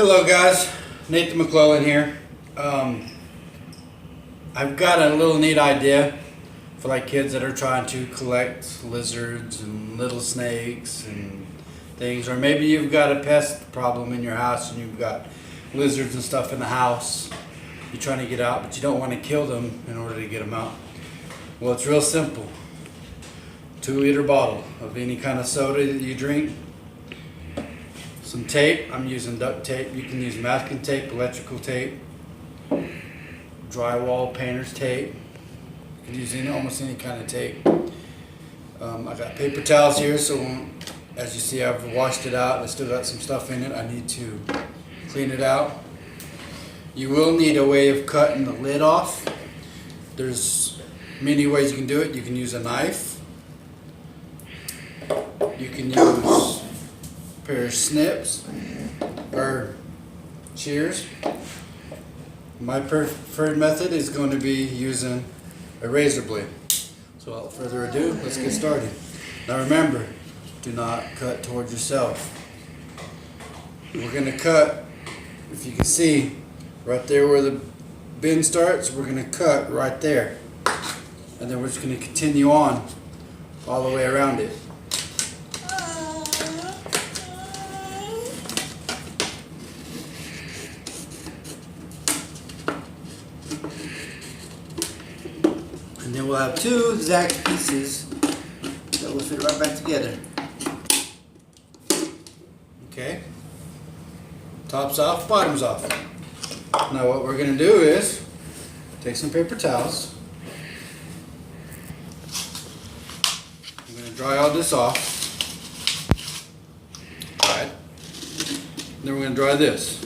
Hello guys, Nathan McClellan here. I've got a little neat idea for like kids that are trying to collect lizards and little snakes and things, or maybe you've got a pest problem in your house and you've got lizards and stuff in the house. You're trying to get out, but you don't want to kill them in order to get them out. Well, it's real simple. 2-liter bottle of any kind of soda that you drink. Some tape. I'm using duct tape. You can use masking tape, electrical tape, drywall, painter's tape. You can use almost any kind of tape. I got paper towels here, so as you see, I've washed it out. I still got some stuff in it. I need to clean it out. You will need a way of cutting the lid off. There's many ways you can do it. You can use a knife. You can use a pair of snips or shears. My preferred method is going to be using a razor blade. So without further ado, let's get started. Now remember, do not cut towards yourself. We're going to cut, if you can see, right there where the bin starts, we're going to cut right there. And then we're just going to continue on all the way around it. And then we'll have two exact pieces that will fit right back together. Okay? Tops off, bottoms off. Now what we're going to do is take some paper towels. I'm going to dry all this off. Right. Then we're going to dry this.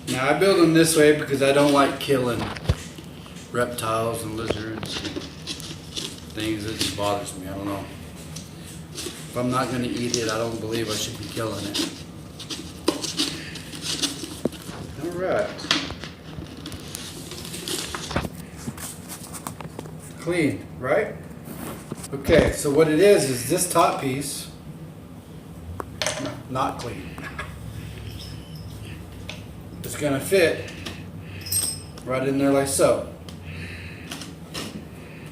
Now I build them this way because I don't like killing reptiles and lizards and things. It just bothers me. I don't know. If I'm not going to eat it, I don't believe I should be killing it. Alright. Clean, right? Okay, so what it is this top piece, not clean. It's going to fit right in there like so.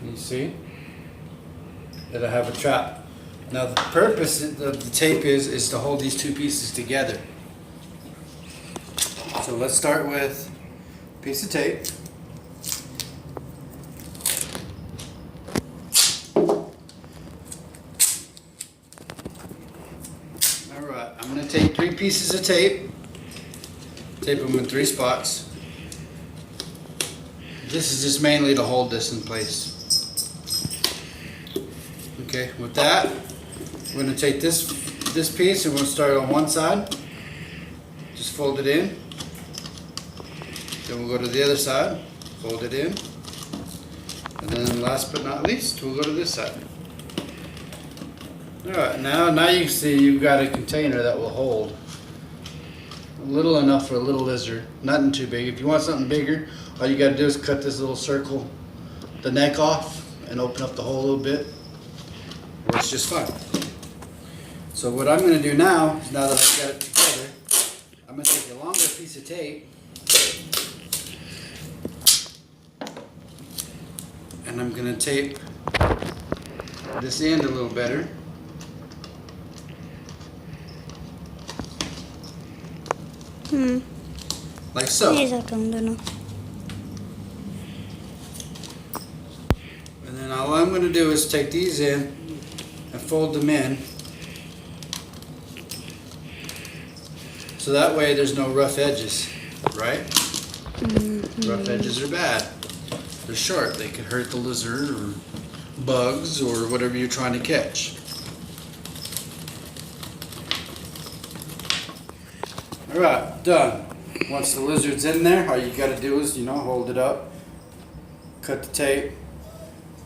You see? It'll have a trap. Now the purpose of the tape is to hold these two pieces together. So let's start with a piece of tape. Alright, I'm going to take 3 pieces of tape, tape them in 3 spots. This is just mainly to hold this in place. Okay, with that, we're going to take this piece and we'll start on one side. Just fold it in. Then we'll go to the other side, fold it in. And then last but not least, we'll go to this side. Alright, now you can see you've got a container that will hold a little enough for a little lizard. Nothing too big. If you want something bigger, all you got to do is cut this little circle, the neck off, and open up the hole a little bit. Works just fine. So what I'm going to do now that I've got it together, I'm going to take a longer piece of tape and I'm going to tape this end a little better. Like so. And then all I'm going to do is take these in and fold them in. So that way there's no rough edges, right? Rough edges are bad. They're sharp. They could hurt the lizard or bugs or whatever you're trying to catch. Alright, done. Once the lizard's in there, all you got to do is, hold it up, cut the tape,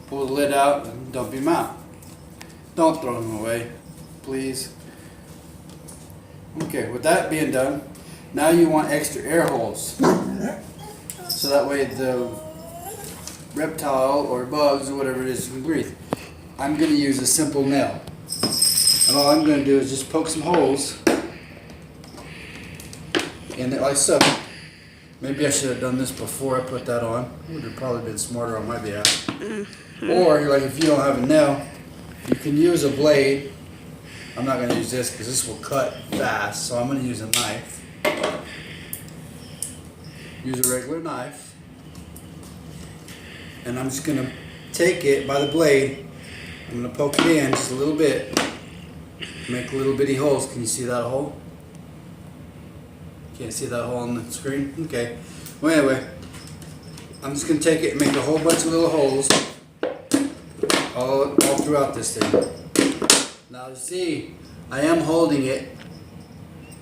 pull the lid out, and dump him out. Don't throw them away, please. Okay, with that being done, now you want extra air holes. So that way the reptile or bugs or whatever it is can breathe. I'm going to use a simple nail. And all I'm going to do is just poke some holes in it like so. Maybe I should have done this before I put that on. Would have probably been smarter on my behalf. Or like if you don't have a nail, you can use a blade. I'm not going to use this because this will cut fast, so I'm going to use a knife. Use a regular knife. And I'm just going to take it by the blade. I'm going to poke it in just a little bit. Make little bitty holes. Can you see that hole? Can't see that hole on the screen? Okay. Well, anyway, I'm just going to take it and make a whole bunch of little holes all throughout this thing. Now you see, I am holding it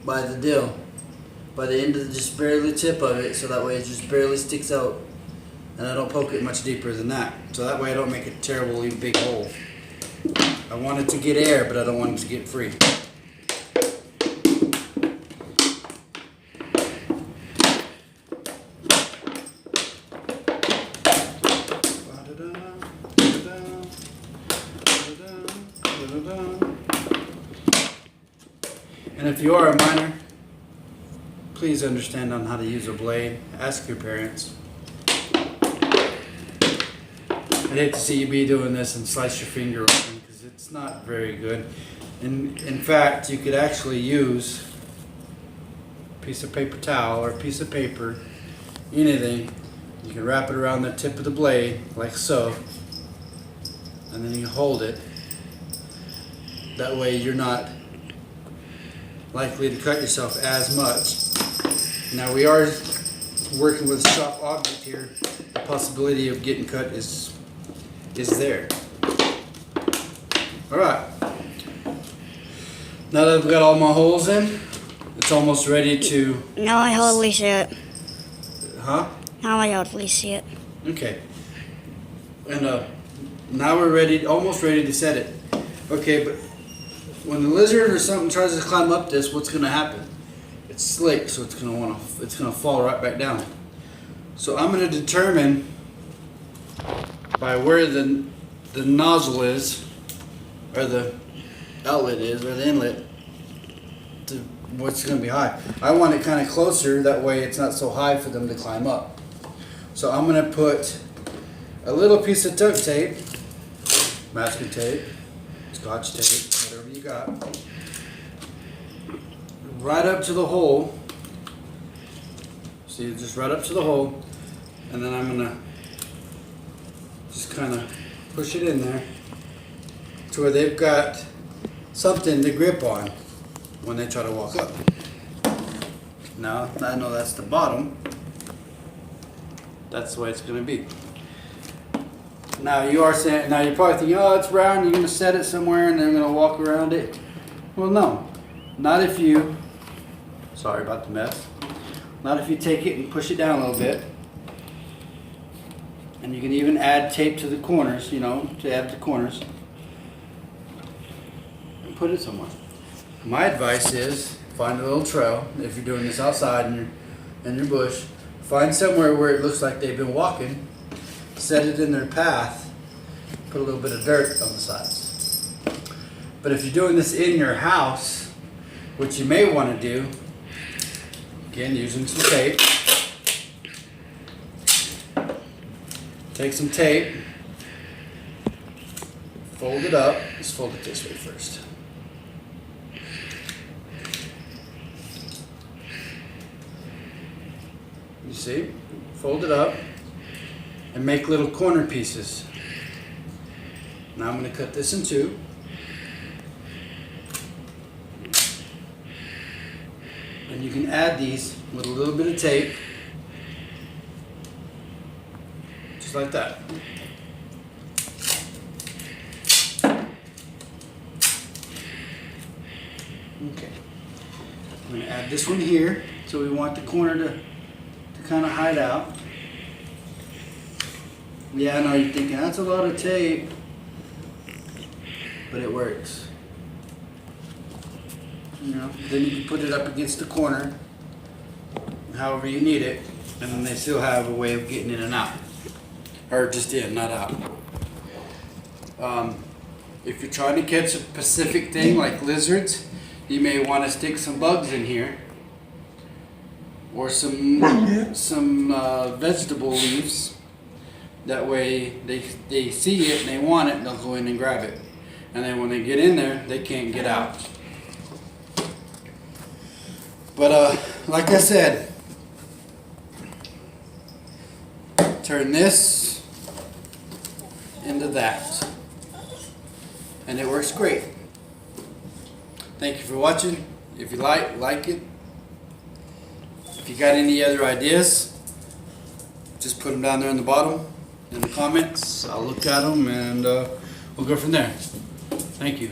by the dill, by the end of just barely the tip of it, so that way it just barely sticks out, and I don't poke it much deeper than that. So that way I don't make a terribly big hole. I want it to get air, but I don't want it to get free. And if you are a minor, please understand on how to use a blade. Ask your parents. I'd hate to see you be doing this and slice your finger open because it's not very good. In fact, you could actually use a piece of paper towel or a piece of paper, anything. You can wrap it around the tip of the blade like so, and then you hold it. That way you're not likely to cut yourself as much. Now we are working with a sharp object here. The possibility of getting cut is there. Alright. Now that I've got all my holes in, it's almost ready to... Now I hardly see it. Huh? Now I hardly see it. Okay. And now we're ready, almost ready to set it. Okay, but when the lizard or something tries to climb up this, what's going to happen? It's slick, so it's going to fall right back down. So I'm going to determine by where the nozzle is, or the outlet is, or the inlet, to what's going to be high. I want it kind of closer, that way it's not so high for them to climb up. So I'm going to put a little piece of duct tape, masking tape, Scotch tape, whatever you got, right up to the hole. See, just right up to the hole, and then I'm gonna just kind of push it in there to where they've got something to grip on when they try to walk up. Now I know that's the bottom. That's the way it's gonna be. Now you're probably thinking, oh, it's round, you're going to set it somewhere and they're going to walk around it. Well, no. Not if you, sorry about the mess, not if you take it and push it down a little bit. And you can even add tape to the corners, to add the corners. And put it somewhere. My advice is, find a little trail, if you're doing this outside in your bush, find somewhere where it looks like they've been walking. Set it in their path, put a little bit of dirt on the sides. But if you're doing this in your house, what you may want to do, again using some tape, take some tape, fold it up, let's fold it this way first. You see, fold it up, and make little corner pieces. Now I'm going to cut this in two. And you can add these with a little bit of tape. Just like that. Okay. I'm going to add this one here. So we want the corner to kind of hide out. Yeah, I know you're thinking, that's a lot of tape, but it works. Then you can put it up against the corner, however you need it, and then they still have a way of getting in and out. Or just in, not out. If you're trying to catch a specific thing like lizards, you may want to stick some bugs in here or some vegetable leaves. That way they see it and they want it and they'll go in and grab it. And then when they get in there, they can't get out. But like I said, turn this into that. And it works great. Thank you for watching. If you like it. If you got any other ideas, just put them down there in the bottom in the comments. I'll look at them and we'll go from there. Thank you.